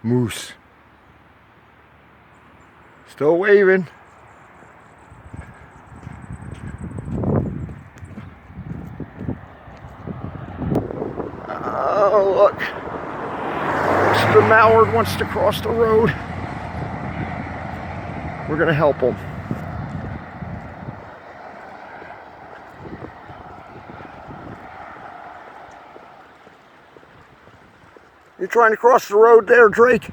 moose. Still waving. Oh, look. The mallard wants to cross the road. We're gonna help him. You trying to cross the road there, Drake?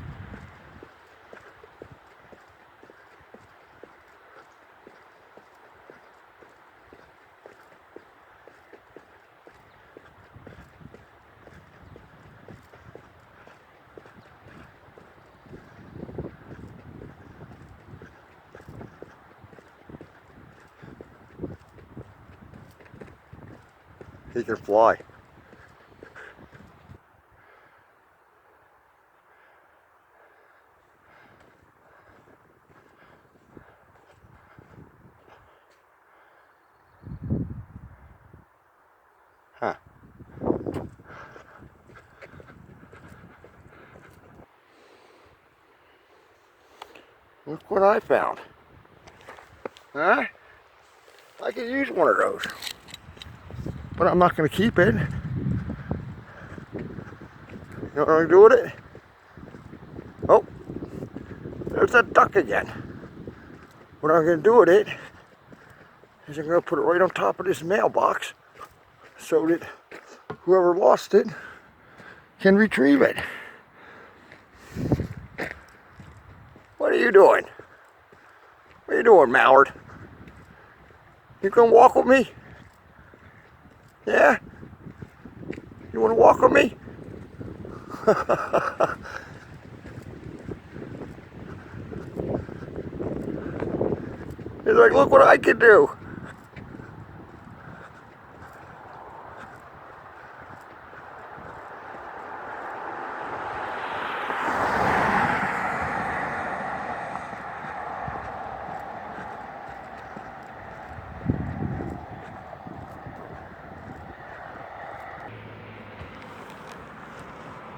He can fly. Huh. Look what I found. Huh? I could use one of those. But I'm not going to keep it. You know what I'm going to do with it? Oh, there's that duck again. What I'm going to do with it is I'm going to put it right on top of this mailbox so that whoever lost it can retrieve it. What are you doing? What are you doing, Mallard? You gonna walk with me? Yeah? You wanna walk with me? He's like, look what I can do.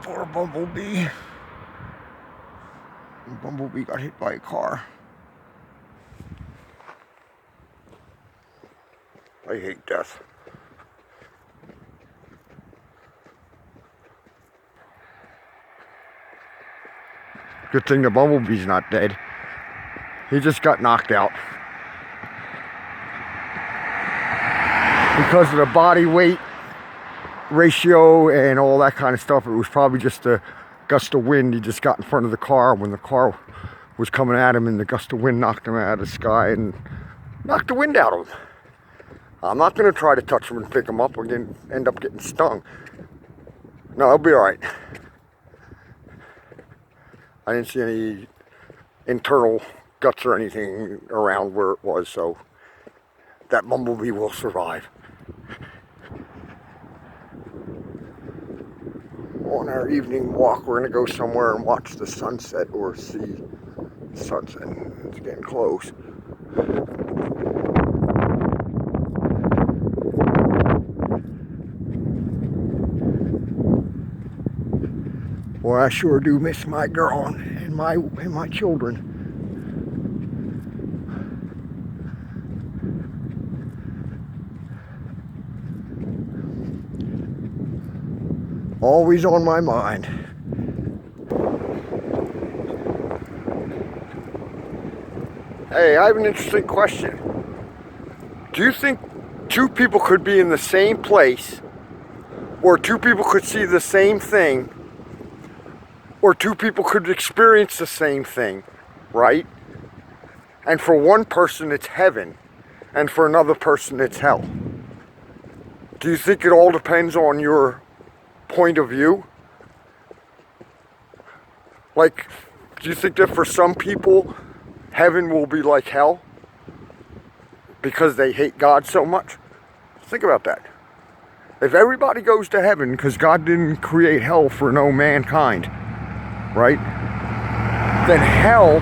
Or a bumblebee. The bumblebee got hit by a car. I hate death. Good thing the bumblebee's not dead. He just got knocked out. Because of the body weight ratio and all that kind of stuff, it was probably just a gust of wind. He just got in front of the car when the car was coming at him, and the gust of wind knocked him out of the sky and knocked the wind out of him. I'm not going to try to touch him and pick him up and end up getting stung. No, he'll be all right. I didn't see any internal guts or anything around where it was, so that bumblebee will survive. On our evening walk, we're going to go somewhere and watch the sunset or see the sunset. It's getting close. Boy, I sure do miss my girl and my children. Always on my mind. Hey, I have an interesting question. Do you think two people could be in the same place, or two people could see the same thing, or two people could experience the same thing, right? And for one person it's heaven, and for another person it's hell? Do you think it all depends on your point of view? Like, do you think that for some people heaven will be like hell because they hate God so much? Think about that. If everybody goes to heaven because God didn't create hell for no mankind, right? Then hell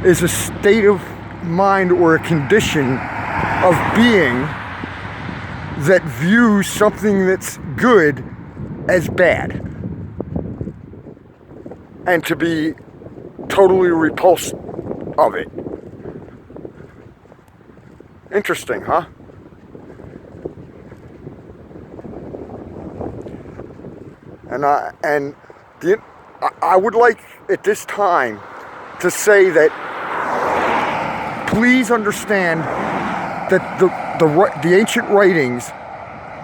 is a state of mind or a condition of being that views something that's good as bad. and to be totally repulsed of it. Interesting, huh? I would like at this time to say that please understand that the ancient writings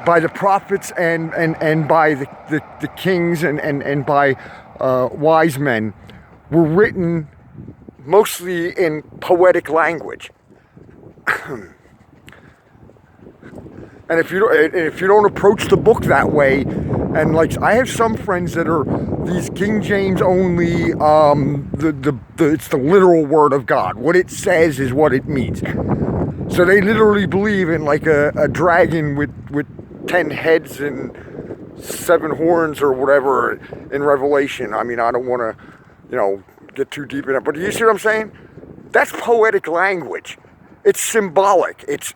by the prophets and by the kings and by wise men were written mostly in poetic language. And if you don't approach the book that way, and like I have some friends that are these King James only, it's the literal word of God. What it says is what it means. So they literally believe in like a dragon with 10 heads and 7 horns or whatever in Revelation. I mean, I don't want to, get too deep in it, but you see what I'm saying? That's poetic language. It's symbolic. It's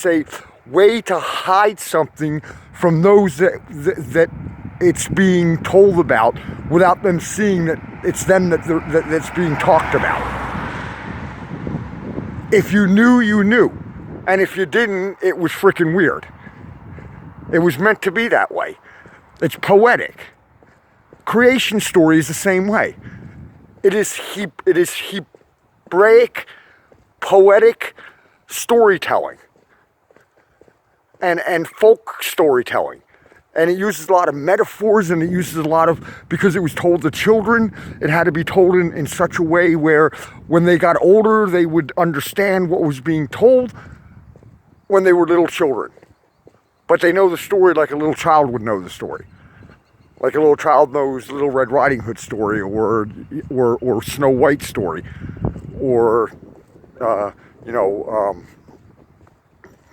a way to hide something from those that it's being told about without them seeing that it's them that's being talked about. If you knew, you knew. And if you didn't, it was freaking weird. It was meant to be that way. It's poetic. Creation story is the same way. It is Hebraic, poetic storytelling and folk storytelling. And it uses a lot of metaphors, and it uses a lot of, because it was told to children, it had to be told in such a way where when they got older, they would understand what was being told when they were little children. But they know the story like a little child would know the story. Like a little child knows Little Red Riding Hood story, or Snow White story, or,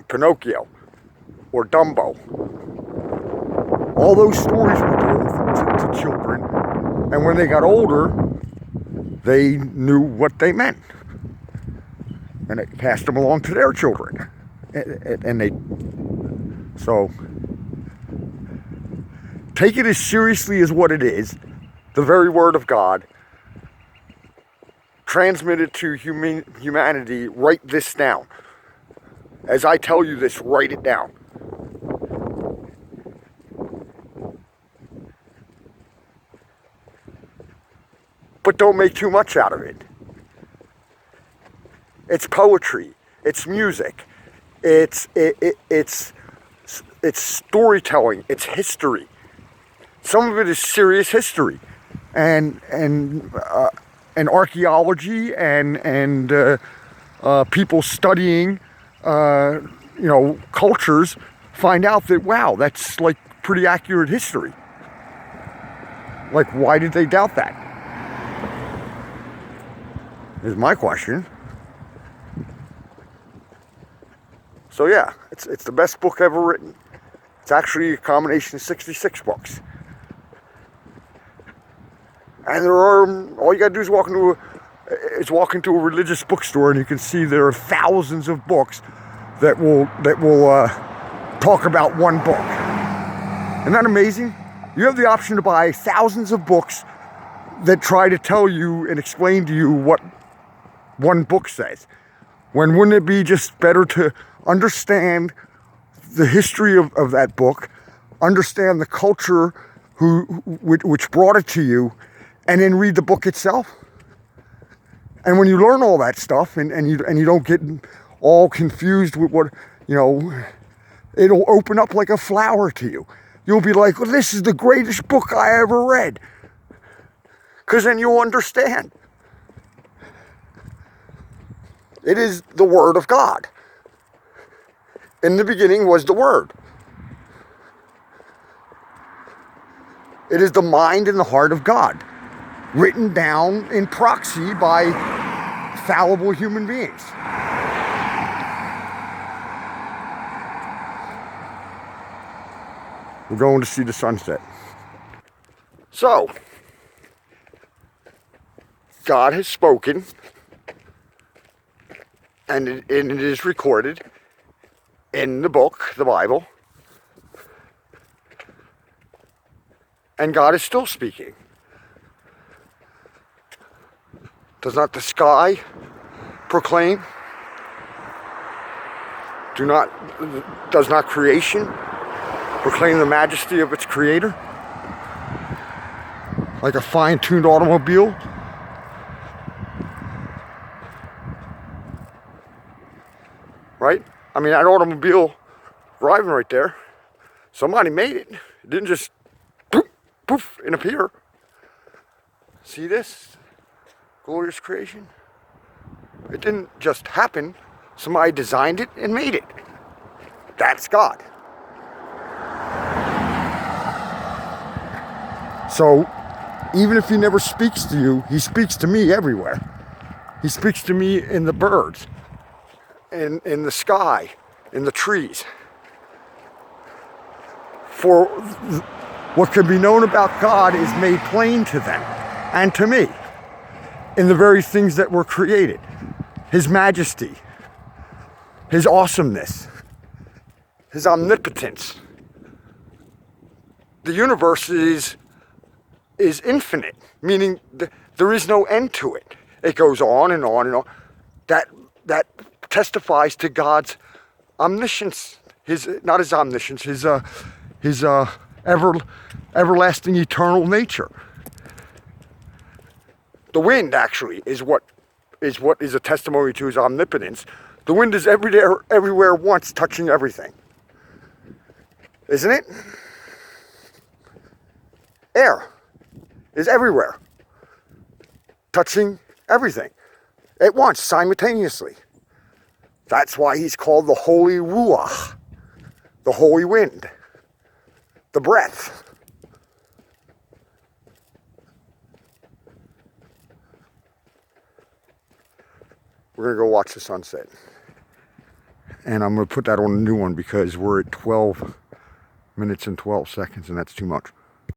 Pinocchio, or Dumbo. All those stories were told to children, and when they got older, they knew what they meant, and it passed them along to their children, so take it as seriously as what it is, the very word of God, transmitted to humanity. Write this down. As I tell you this, write it down. But don't make too much out of it. It's poetry. It's music. It's storytelling. It's history. Some of it is serious history, and archaeology, and people studying, cultures find out that, wow, that's like pretty accurate history. Like, why did they doubt that? Is my question. So yeah, it's the best book ever written. It's actually a combination of 66 books. And there are, all you gotta do is walk into a religious bookstore, and you can see there are thousands of books that will talk about one book. Isn't that amazing? You have the option to buy thousands of books that try to tell you and explain to you what one book says. When wouldn't it be just better to understand the history of that book, understand the culture which brought it to you, and then read the book itself? And when you learn all that stuff, and you don't get all confused with what, it'll open up like a flower to you. You'll be like, well, this is the greatest book I ever read. Because then you'll understand. It is the Word of God. In the beginning was the Word. It is the mind and the heart of God, written down in proxy by fallible human beings. We're going to see the sunset. So, God has spoken, and it is recorded in the book, the Bible. And God is still speaking. Does not the sky proclaim? Does not creation proclaim the majesty of its creator? Like a fine-tuned automobile? Right? I mean, that automobile driving right there, somebody made it. It didn't just poof, poof, and appear. See this? Glorious creation? It didn't just happen. Somebody designed it and made it. That's God. So, even if he never speaks to you, he speaks to me everywhere. He speaks to me in the birds, in the sky, in the trees. For what can be known about God is made plain to them and to me in the very things that were created. His majesty, his awesomeness, his omnipotence. The universe is infinite, meaning there is no end to it. It goes on and on and on. That testifies to God's omniscience, not his omniscience, his everlasting eternal nature. The wind actually is what is a testimony to his omnipotence. The wind is everywhere at once, touching everything. Isn't it? Air is everywhere, touching everything at once, simultaneously. That's why he's called the Holy Ruach, the Holy Wind, the breath. We're going to go watch the sunset. And I'm going to put that on a new one because we're at 12 minutes and 12 seconds, and that's too much.